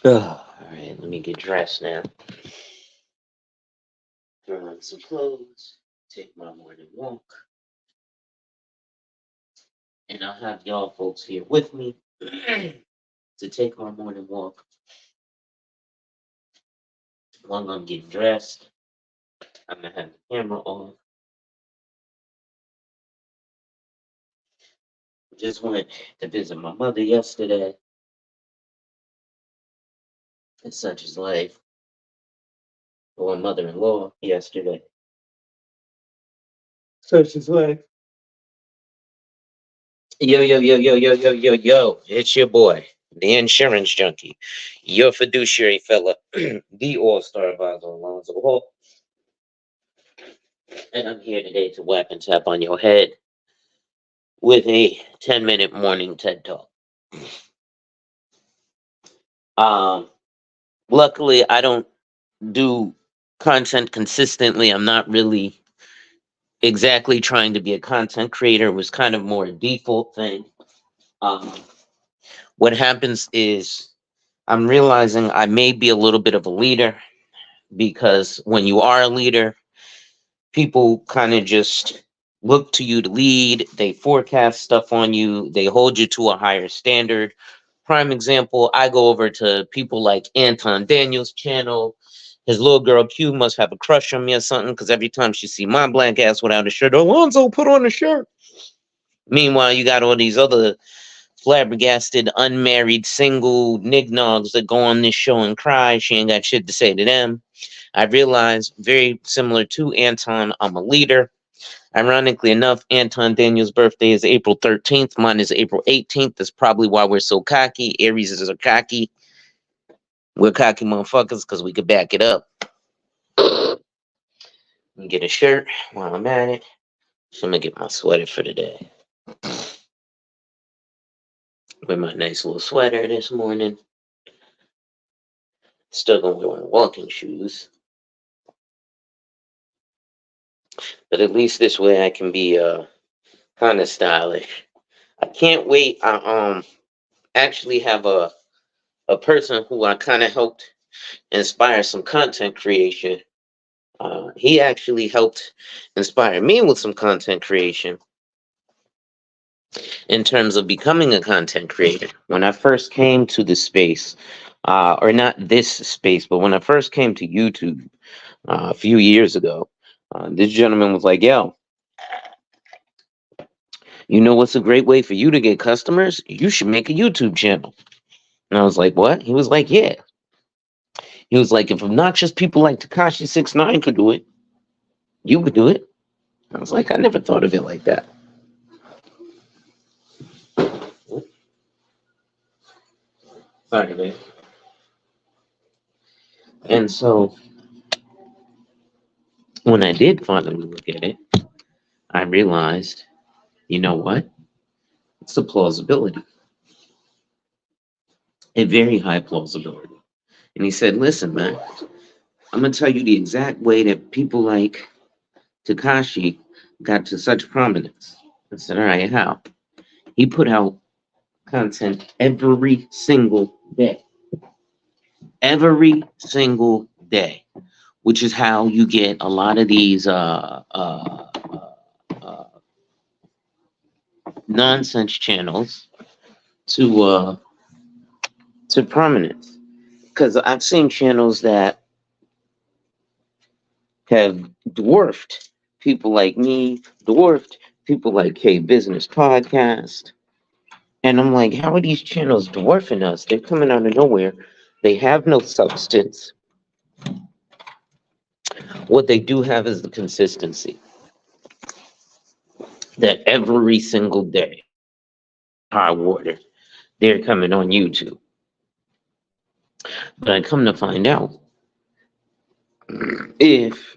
All right, let me get dressed now. Throw on some clothes, take my morning walk, and I'll have y'all folks here with me to take my morning walk while I'm getting dressed. I'm gonna have the camera on. Just went to visit my mother yesterday, and such is life. Or my mother-in-law yesterday. Such is life. Yo, yo, yo, yo, yo, yo, yo, yo. It's your boy, the insurance junkie, your fiduciary fella, the all-star advisor Alonzo Hall. And I'm here today to whack and tap on your head with a 10-minute morning TED Talk. Um, Luckily, I don't do content consistently. I'm not really exactly trying to be a content creator. It was kind of more a default thing. Um, what happens is I'm realizing I may be a little bit of a leader because when you are a leader, people kind of just look to you to lead. They forecast stuff on you. They hold you to a higher standard. Prime example, I go over to people like Anton Daniels' channel. His little girl Q must have a crush on me or something because every time she see my black ass without a shirt, Alonzo, put on a shirt. Meanwhile, you got all these other flabbergasted, unmarried, single nignogs that go on this show and cry. She ain't got shit to say to them. I realized, very similar to Anton, I'm a leader. Ironically enough, Anton Daniels' birthday is April 13th. Mine is April 18th. That's probably why we're so cocky. Aries is a cocky. We're cocky motherfuckers because we could back it up. And get a shirt while I'm at it. So I'm going to get my sweater for the day. Wear my nice little sweater this morning. Still going to wear my walking shoes. But at least this way I can be kind of stylish. I can't wait. I actually have a person who I kind of helped inspire some content creation. He actually helped inspire me with some content creation in terms of becoming a content creator. When I first came to this space, or not this space, but when I first came to YouTube a few years ago, this gentleman was like, yo, you know what's a great way for you to get customers? You should make a YouTube channel. And I was like, what? He was like, yeah. He was like, if obnoxious people like Takashi 69 could do it, you could do it. I was like, I never thought of it like that. Sorry, man. And so when I did finally look at it, I realized, you know what? It's the plausibility, a very high plausibility. And he said, listen, man, I'm going to tell you the exact way that people like Takashi got to such prominence. I said, all right, how? He put out content every single day. Every single day. Which is how you get a lot of these nonsense channels to prominence. Because I've seen channels that have dwarfed people like me, dwarfed people like K Business Podcast. And I'm like, how are these channels dwarfing us? They're coming out of nowhere. They have no substance. What they do have is the consistency. That every single day, high water, they're coming on YouTube. But I come to find out, if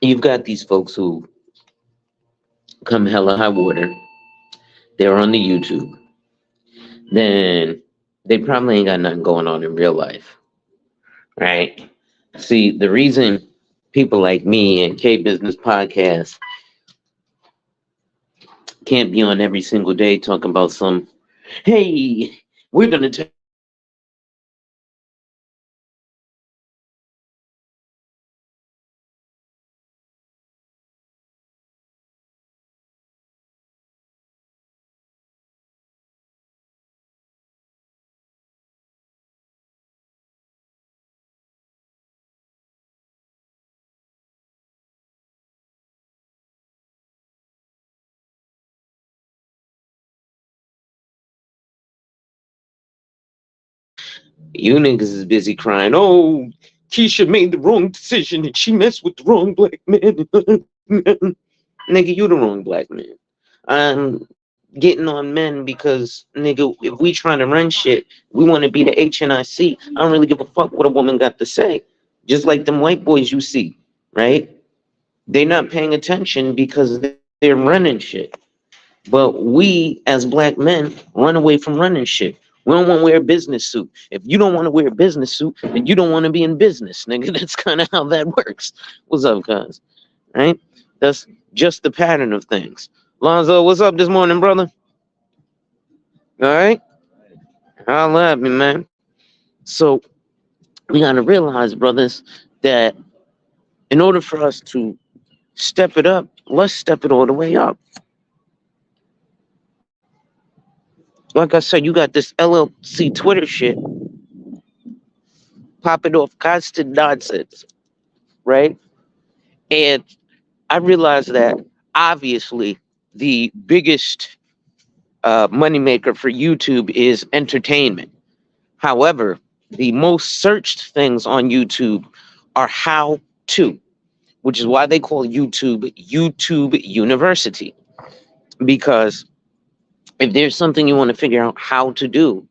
you've got these folks who come hella high water, they're on the YouTube, then they probably ain't got nothing going on in real life, right? See, the reason people like me and K Business Podcast can't be on every single day talking about some, hey, we're gonna You niggas is busy crying, oh, Keisha made the wrong decision and she messed with the wrong black man. Nigga, you the wrong black man. I'm getting on men because, nigga, if we trying to run shit, we want to be the HNIC. I don't really give a fuck what a woman got to say. Just like them white boys you see, right? They not paying attention because they're running shit. But we, as black men, run away from running shit. We don't want to wear a business suit. If you don't want to wear a business suit, then you don't want to be in business, nigga. That's kind of how that works. What's up, guys? Right? That's just the pattern of things. Lonzo, what's up this morning, brother? All right? Holla at me, man. So we got to realize, brothers, that in order for us to step it up, let's step it all the way up. Like I said, you got this LLC Twitter shit popping off constant nonsense, right? And I realized that obviously the biggest moneymaker for YouTube is entertainment. However, the most searched things on YouTube are how to, which is why they call YouTube University. Because if there's something you want to figure out how to do,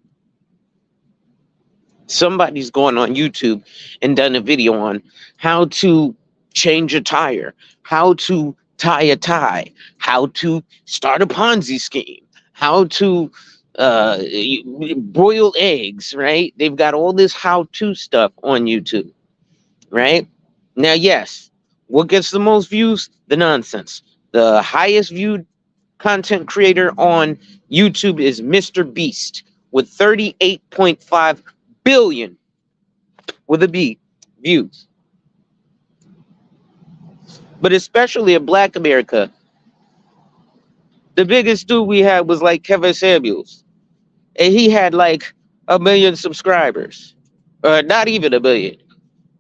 somebody's gone on YouTube and done a video on how to change a tire, how to tie a tie, how to start a Ponzi scheme, how to broil eggs, right? They've got all this how to stuff on YouTube, right? Now, yes, what gets the most views? The nonsense. The highest viewed content creator on YouTube is Mr. Beast with 38.5 billion with a B views. But especially in Black America, the biggest dude we had was like Kevin Samuels. And he had like 1 million subscribers. Or not even 1 million.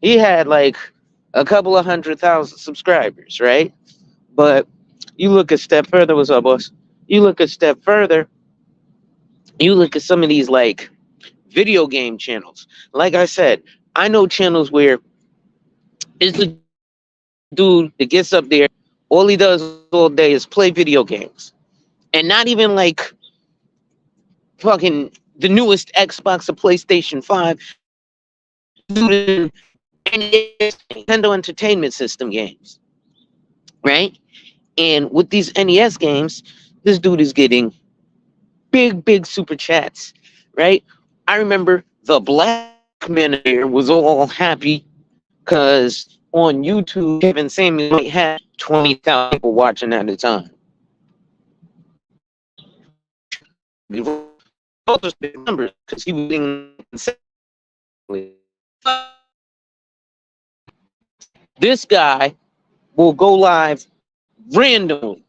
He had like a couple of 100,000 subscribers, right? But you look a step further, what's up, boss? You look a step further, you look at some of these like video game channels. Like I said, I know channels where it's a dude that gets up there, all he does all day is play video games. And not even like fucking the newest Xbox or PlayStation 5, NES, Nintendo Entertainment System games. Right? And with these NES games, this dude is getting big super chats. Right? I remember the black man there was all happy because on YouTube, Kevin Samuel might have 20,000 people watching at a time. Those big numbers because he was being. This guy will go live randomly.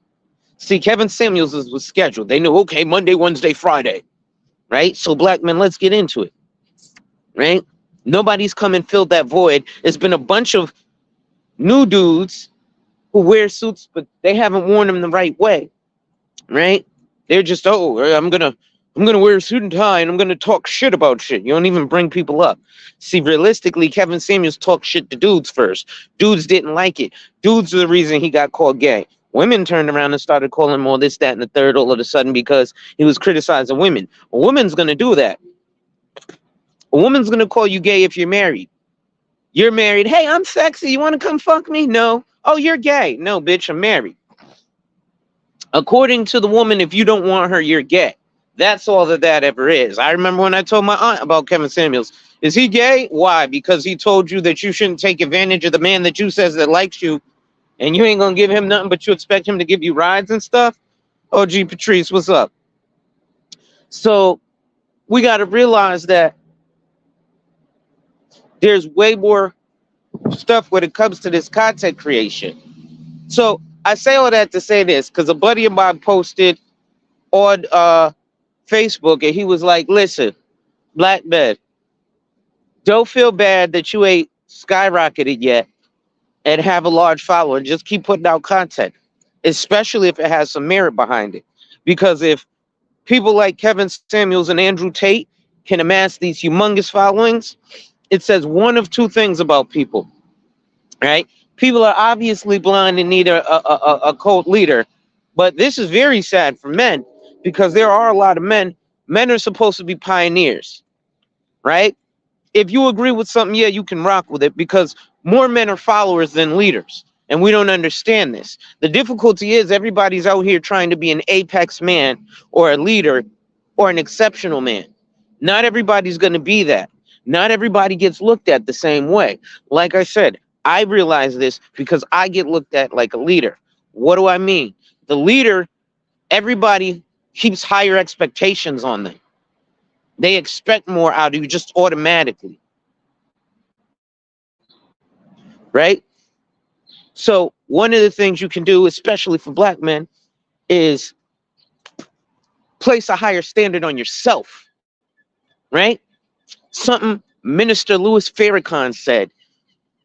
See, Kevin Samuels was scheduled. They knew, okay, Monday, Wednesday, Friday, right? So black men, let's get into it, right? Nobody's come and filled that void. It's been a bunch of new dudes who wear suits, but they haven't worn them the right way, right? They're just, oh, I'm gonna wear a suit and tie and I'm gonna talk shit about shit. You don't even bring people up. See, realistically, Kevin Samuels talked shit to dudes first. Dudes didn't like it. Dudes are the reason he got called gay. Women turned around and started calling him all this, that, and the third all of a sudden because he was criticizing women. A woman's gonna do that. A woman's gonna call you gay if you're married. You're married. Hey, I'm sexy. You want to come fuck me? No. Oh, you're gay. No, bitch, I'm married. According to the woman, if you don't want her, you're gay. That's all that ever is. I remember when I told my aunt about Kevin Samuels. Is he gay? Why? Because he told you that you shouldn't take advantage of the man that you says that likes you, and you ain't gonna give him nothing, but you expect him to give you rides and stuff. Oh, gee, Patrice, what's up? So we got to realize that there's way more stuff when it comes to this content creation. So I say all that to say this because a buddy of mine posted on Facebook and he was like, listen, black men, don't feel bad that you ain't skyrocketed yet and have a large following. Just keep putting out content, especially if it has some merit behind it. Because if people like Kevin Samuels and Andrew Tate can amass these humongous followings, it says one of two things about people, right? People are obviously blind and need a cult leader, but this is very sad for men because there are a lot of men. Men are supposed to be pioneers, right? If you agree with something, yeah, you can rock with it because more men are followers than leaders. And we don't understand this. The difficulty is everybody's out here trying to be an apex man or a leader or an exceptional man. Not everybody's going to be that. Not everybody gets looked at the same way. Like I said, I realize this because I get looked at like a leader. What do I mean? The leader, everybody keeps higher expectations on them. They expect more out of you just automatically, right? So one of the things you can do, especially for black men, is place a higher standard on yourself, right? Something Minister Louis Farrakhan said.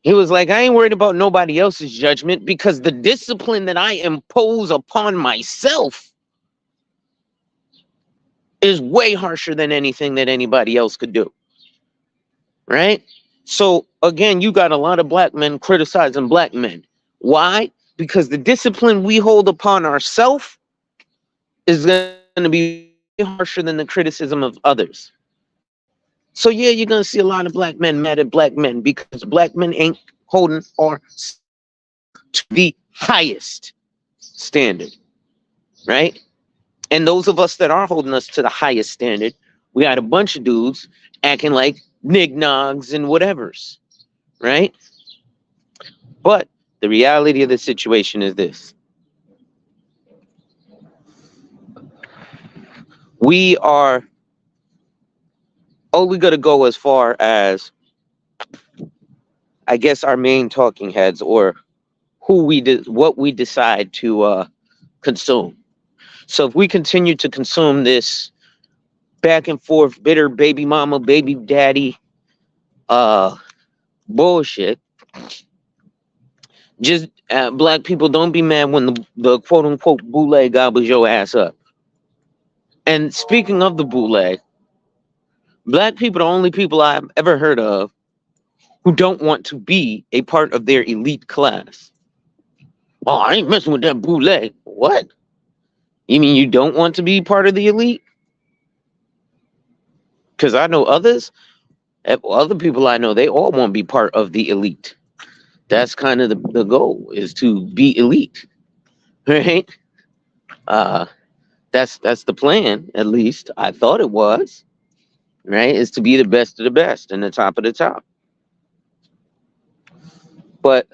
He was like, I ain't worried about nobody else's judgment because the discipline that I impose upon myself is way harsher than anything that anybody else could do, right? So again, you got a lot of black men criticizing black men. Why? Because the discipline we hold upon ourselves is going to be harsher than the criticism of others. So yeah, you're going to see a lot of black men mad at black men because black men ain't holding our to the highest standard, right? And those of us that are holding us to the highest standard, we got a bunch of dudes acting like nignogs and whatevers, right? But the reality of the situation is this. We are only going to go as far as, I guess, our main talking heads or what we decide to consume. So if we continue to consume this back and forth, bitter baby mama, baby daddy, bullshit, just black people, don't be mad when the quote unquote boule gobbles your ass up. And speaking of the boule, black people are the only people I've ever heard of who don't want to be a part of their elite class. Oh, I ain't messing with that boule. What? You mean you don't want to be part of the elite? Because I know other people I know, they all want to be part of the elite. That's kind of the goal, is to be elite, right? Uh, that's the plan, at least. I thought it was, right? Is to be the best of the best and the top of the top. But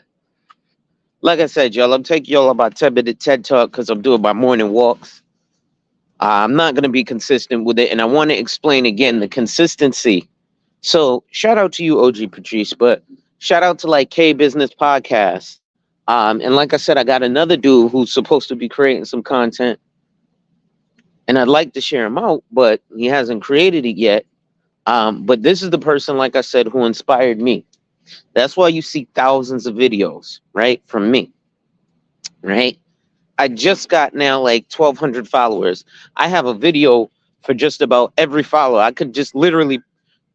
like I said, y'all, I'm taking y'all about 10-minute TED Talk because I'm doing my morning walks. I'm not going to be consistent with it. And I want to explain again the consistency. So shout out to you, OG Patrice, but shout out to like K Business Podcast. And like I said, I got another dude who's supposed to be creating some content. And I'd like to share him out, but he hasn't created it yet. But this is the person, like I said, who inspired me. That's why you see thousands of videos, right, from me, right? I just got now like 1,200 followers. I have a video for just about every follower. I could just literally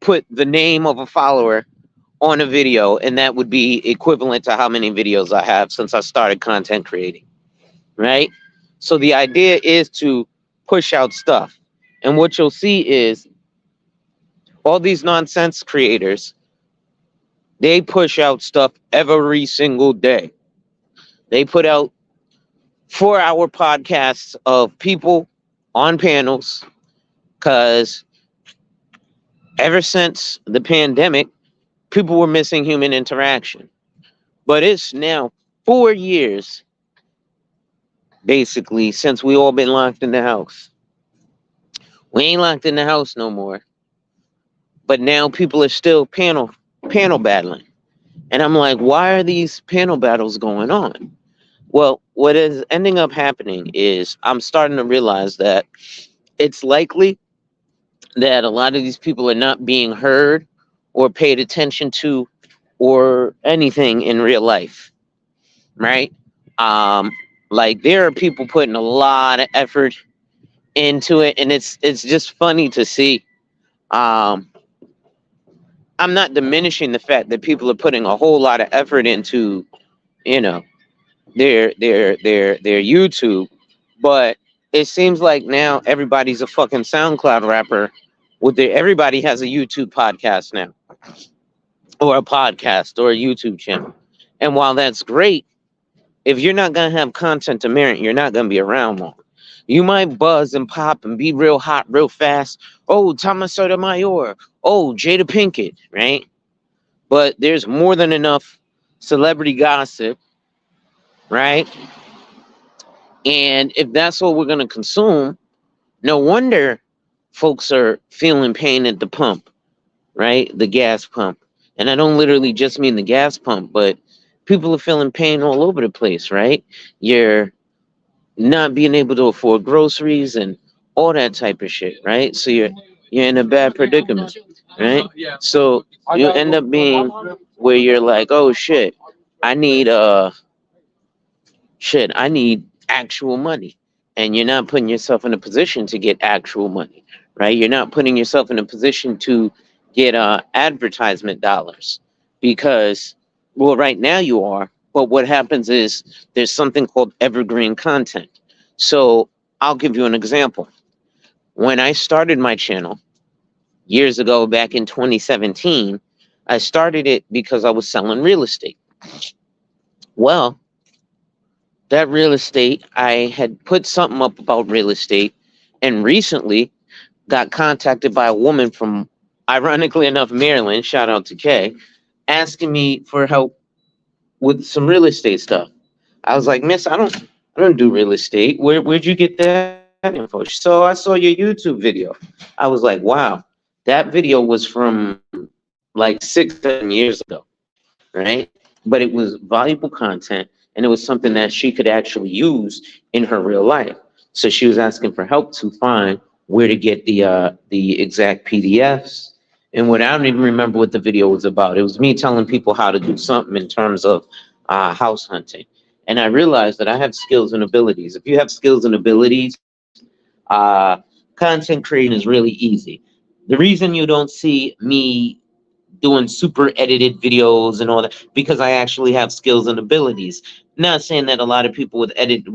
put the name of a follower on a video, and that would be equivalent to how many videos I have since I started content creating, right? So the idea is to push out stuff. And what you'll see is all these nonsense creators, they push out stuff every single day. They put out 4-hour podcasts of people on panels because ever since the pandemic, people were missing human interaction. But it's now 4 years, basically, since we all been locked in the house. We ain't locked in the house no more. But now people are still panel battling. And I'm like, why are these panel battles going on? Well, what is ending up happening is I'm starting to realize that it's likely that a lot of these people are not being heard or paid attention to or anything in real life, right? Like there are people putting a lot of effort into it, and it's just funny to see. Um, I'm not diminishing the fact that people are putting a whole lot of effort into, you know, their YouTube, but it seems like now everybody's a fucking SoundCloud rapper. Everybody has a YouTube podcast now, or a podcast, or a YouTube channel. And while that's great, if you're not gonna have content to merit, you're not gonna be around long. You might buzz and pop and be real hot real fast. Oh, Thomas Sotomayor. Oh, Jada Pinkett, right? But there's more than enough celebrity gossip, right? And if that's what we're gonna consume, no wonder folks are feeling pain at the pump, right? The gas pump. And I don't literally just mean the gas pump, but people are feeling pain all over the place, right? You're not being able to afford groceries and all that type of shit, right? So you're in a bad predicament, right? So you end up being where you're like, oh shit, I need I need actual money. And you're not putting yourself in a position to get actual money, right? You're not putting yourself in a position to get advertisement dollars because, well, right now you are. But what happens is there's something called evergreen content. So I'll give you an example. When I started my channel years ago, back in 2017, I started it because I was selling real estate. Well, that real estate, I had put something up about real estate and recently got contacted by a woman from, ironically enough, Maryland, shout out to Kay, asking me for help with some real estate stuff. I was like, Miss, I don't do real estate. Where'd you get that info? So I saw your YouTube video. I was like, wow, that video was from like 6, 7 years ago, right? But it was valuable content and it was something that she could actually use in her real life. So she was asking for help to find where to get the exact PDFs. And what I don't even remember what the video was about. It was me telling people how to do something in terms of house hunting. And I realized that I have skills and abilities. If you have skills and abilities, content creating is really easy. The reason you don't see me doing super edited videos and all that because I actually have skills and abilities. Not saying that a lot of people with edited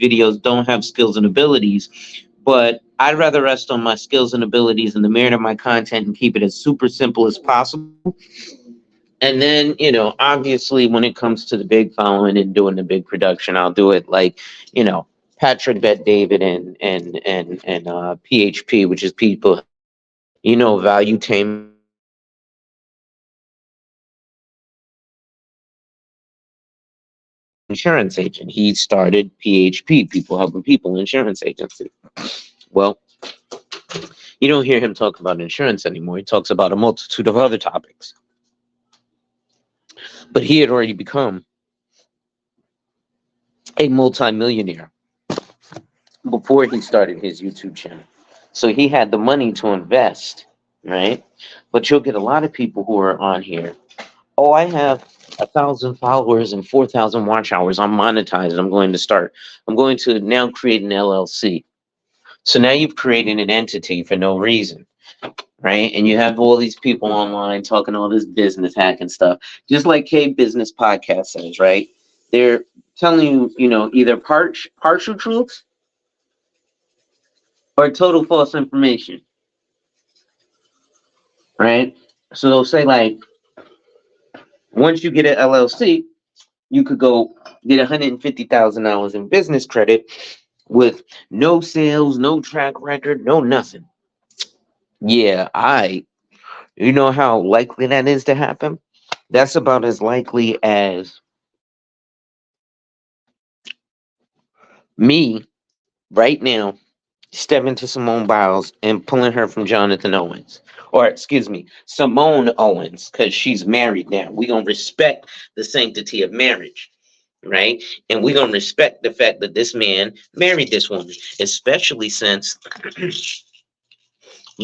videos don't have skills and abilities, but I'd rather rest on my skills and abilities and the merit of my content and keep it as super simple as possible. And then, obviously when it comes to the big following and doing the big production, I'll do it like, Patrick Bet David and PHP, which is people, Valuetainment. Insurance agent. He started PHP, People Helping People Insurance Agency. Well, you don't hear him talk about insurance anymore. He talks about a multitude of other topics. But he had already become a multimillionaire before he started his YouTube channel. So he had the money to invest, right? But you'll get a lot of people who are on here. Oh, I have 1,000 followers and 4,000 watch hours. I'm monetized. I'm going to now create an LLC. So now you've created an entity for no reason, right? And you have all these people online talking all this business hack and stuff, just like K Business Podcast says, right? They're telling you, either partial truths or total false information, right? So they'll say like, once you get an LLC, you could go get $150,000 in business credit with no sales, no track record, no nothing. Yeah, you know how likely that is to happen? That's about as likely as me right now stepping to Simone Biles and pulling her from Jonathan Owens. Or, excuse me, Simone Owens, because she's married now. We're going to respect the sanctity of marriage, right? And we're going to respect the fact that this man married this woman, especially since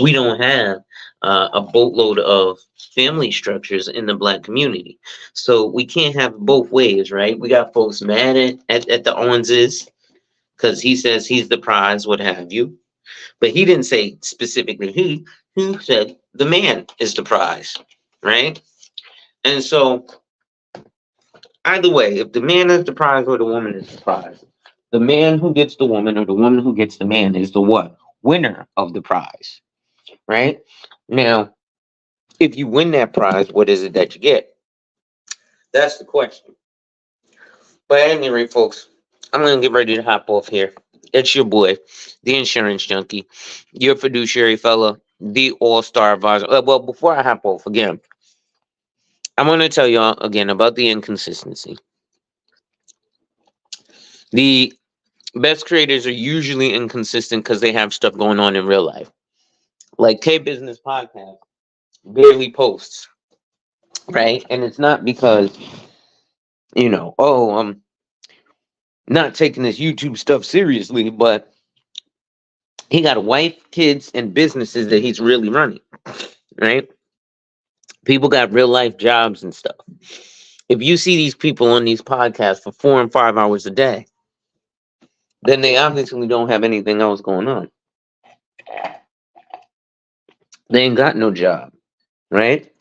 we don't have a boatload of family structures in the Black community. So we can't have both ways, right? We got folks mad at the Owenses because he says he's the prize, what have you. But he didn't say specifically he said the man is the prize, right? And so either way, if the man is the prize or the woman is the prize, the man who gets the woman or the woman who gets the man is the what? Winner of the prize, right? Now, if you win that prize, what is it that you get? That's the question. But at any rate, folks, I'm gonna get ready to hop off here. It's your boy, the insurance junkie, your fiduciary fella, the all-star advisor. Well, before I hop off again, I'm gonna tell y'all again about the inconsistency. The best creators are usually inconsistent because they have stuff going on in real life. Like K Business Podcast barely posts, right? And it's not because, I'm not taking this YouTube stuff seriously, but he got a wife, kids, and businesses that he's really running, right? People got real life jobs and stuff. If you see these people on these podcasts for 4 and 5 hours a day, then they obviously don't have anything else going on. They ain't got no job, right?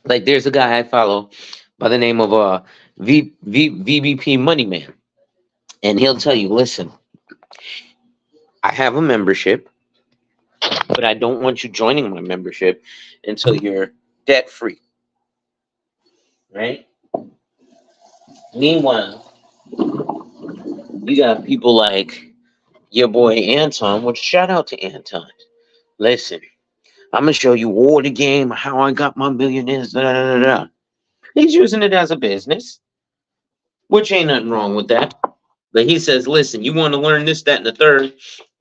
Like there's a guy I follow by the name of VBP Moneyman, and he'll tell you, listen, I have a membership, but I don't want you joining my membership until you're debt free, right? Meanwhile, you got people like your boy Anton, which shout out to Anton. Listen, I'm gonna show you all the game, how I got my millionaires. Da, da, da, da. He's using it as a business, which ain't nothing wrong with that. But he says, listen, you want to learn this, that, and the third,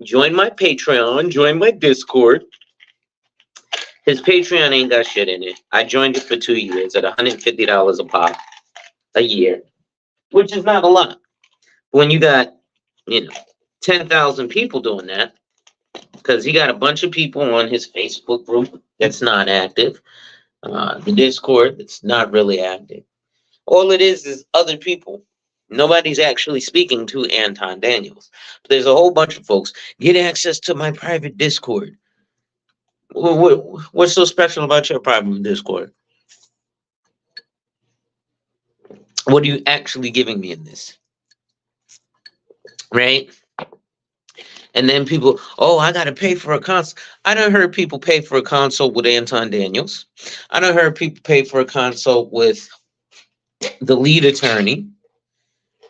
join my Patreon, join my Discord. His Patreon ain't got shit in it. I joined it for 2 years at $150 a pop a year, which is not a lot. When you got, 10,000 people doing that, because he got a bunch of people on his Facebook group that's not active, the Discord that's not really active. All it is other people. Nobody's actually speaking to Anton Daniels. But there's a whole bunch of folks. Get access to my private Discord. What's so special about your private Discord? What are you actually giving me in this? Right? And then people, oh, I got to pay for a consult. I done heard people pay for a consult with Anton Daniels. I done heard people pay for a consult with the lead attorney.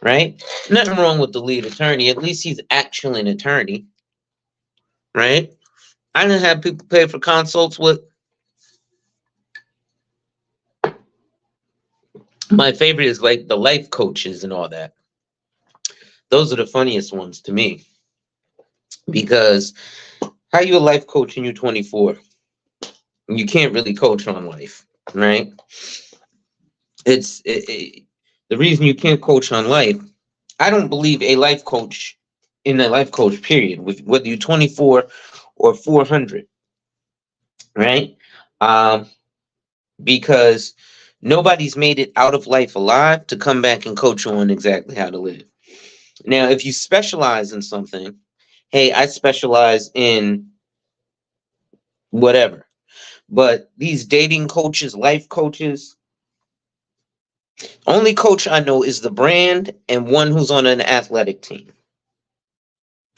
Right? Nothing wrong with the lead attorney. At least he's actually an attorney. Right? I didn't have people pay for consults with. My favorite is like the life coaches and all that. Those are the funniest ones to me. Because how you a life coach and you're 24? You can't really coach on life, right? The reason you can't coach on life. I don't believe a life coach in a life coach period, with whether you're 24 or 400, right? Because nobody's made it out of life alive to come back and coach you on exactly how to live. Now, if you specialize in something, hey, I specialize in whatever. But these dating coaches, life coaches, only coach I know is the brand and one who's on an athletic team.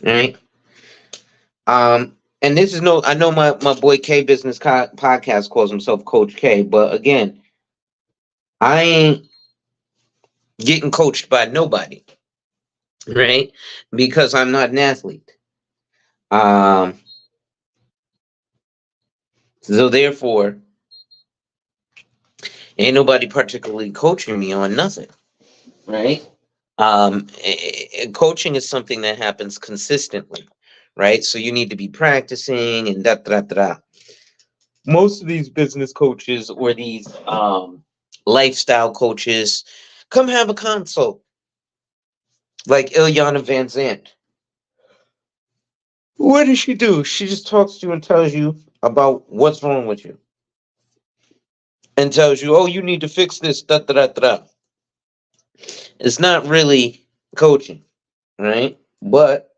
Right? And this is I know my boy K Business Podcast calls himself Coach K, but again, I ain't getting coached by nobody, right? Because I'm not an athlete. So therefore, ain't nobody particularly coaching me on nothing, right? Coaching is something that happens consistently, right? So you need to be practicing and da da da da. Most of these business coaches or these lifestyle coaches come have a consult, like Ilyana Van Zant. What does she do? She just talks to you and tells you about what's wrong with you, and tells you, "Oh, you need to fix this." Da da da da. It's not really coaching, right? But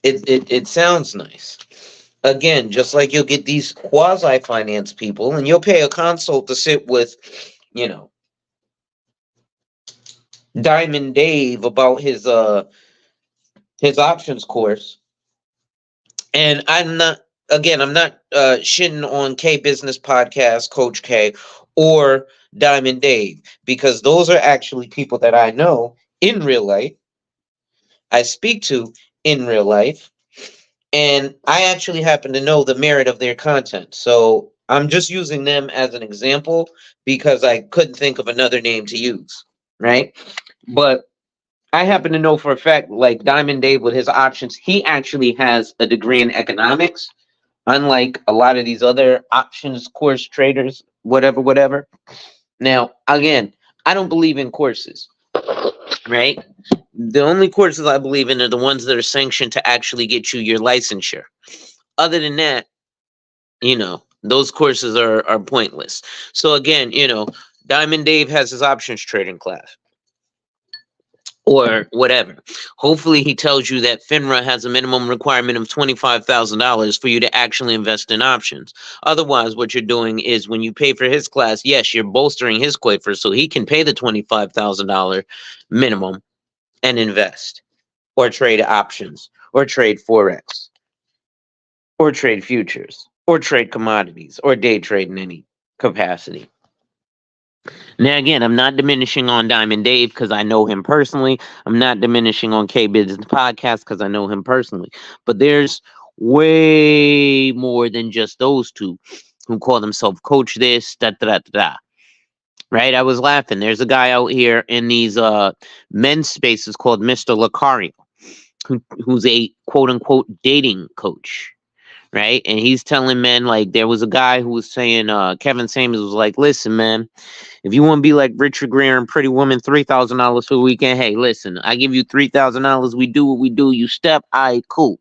It sounds nice. Again, just like you'll get these quasi finance people, and you'll pay a consult to sit with, you know, Diamond Dave about his options course. And I'm not shitting on K Business Podcast, Coach K, or Diamond Dave, because those are actually people that I know in real life, I speak to in real life, and I actually happen to know the merit of their content. So I'm just using them as an example because I couldn't think of another name to use, right? But I happen to know for a fact, like Diamond Dave with his options, he actually has a degree in economics, unlike a lot of these other options course traders, whatever, whatever. Now, again, I don't believe in courses, right? The only courses I believe in are the ones that are sanctioned to actually get you your licensure. Other than that, those courses are pointless. So again, Diamond Dave has his options trading class or whatever. Hopefully, he tells you that FINRA has a minimum requirement of $25,000 for you to actually invest in options. Otherwise, what you're doing is when you pay for his class, yes, you're bolstering his coiffers so he can pay the $25,000 minimum and invest or trade options or trade Forex or trade futures or trade commodities or day trade in any capacity. Now, again, I'm not diminishing on Diamond Dave because I know him personally. I'm not diminishing on K Business Podcast because I know him personally. But there's way more than just those two who call themselves Coach this, da da da da. Da. Right? I was laughing. There's a guy out here in these men's spaces called Mr. Lucario, who's a quote unquote dating coach. Right? And he's telling men, like, there was a guy who was saying, Kevin Samuels was like, listen, man, if you want to be like Richard Gere and Pretty Woman, $3,000 for the weekend. Hey, listen, I give you $3,000. We do what we do. You step, I cool.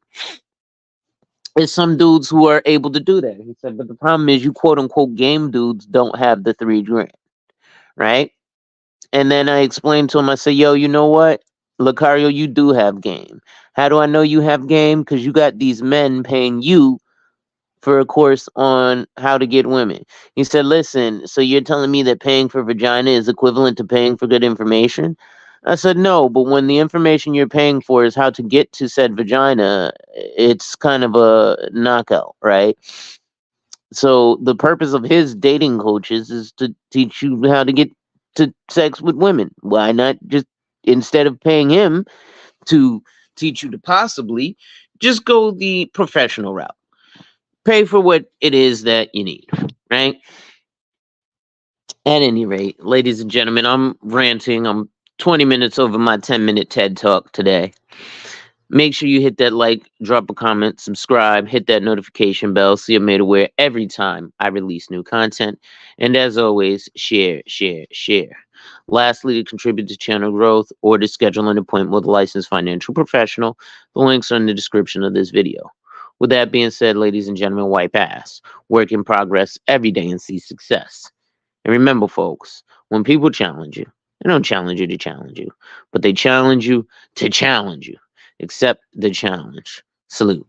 There's some dudes who are able to do that. He said, but the problem is, you quote unquote game dudes don't have the $3 grand, right? And then I explained to him. I said, yo, you know what, Lucario, you do have game. How do I know you have game? Because you got these men paying you for a course on how to get women. He said, listen, so you're telling me that paying for vagina is equivalent to paying for good information? I said, no, but when the information you're paying for is how to get to said vagina, it's kind of a knockout, right? So the purpose of his dating coaches is to teach you how to get to sex with women. Why not just, instead of paying him to teach you to possibly, just go the professional route? Pay for what it is that you need, right? At any rate, ladies and gentlemen, I'm ranting. I'm 20 minutes over my 10-minute TED Talk today. Make sure you hit that like, drop a comment, subscribe, hit that notification bell so you're made aware every time I release new content. And as always, share, share, share. Lastly, to contribute to channel growth or to schedule an appointment with a licensed financial professional, the links are in the description of this video. With that being said, ladies and gentlemen, wipe ass. Work in progress every day and see success. And remember, folks, when people challenge you, they don't challenge you to challenge you, but they challenge you to challenge you. Accept the challenge. Salute.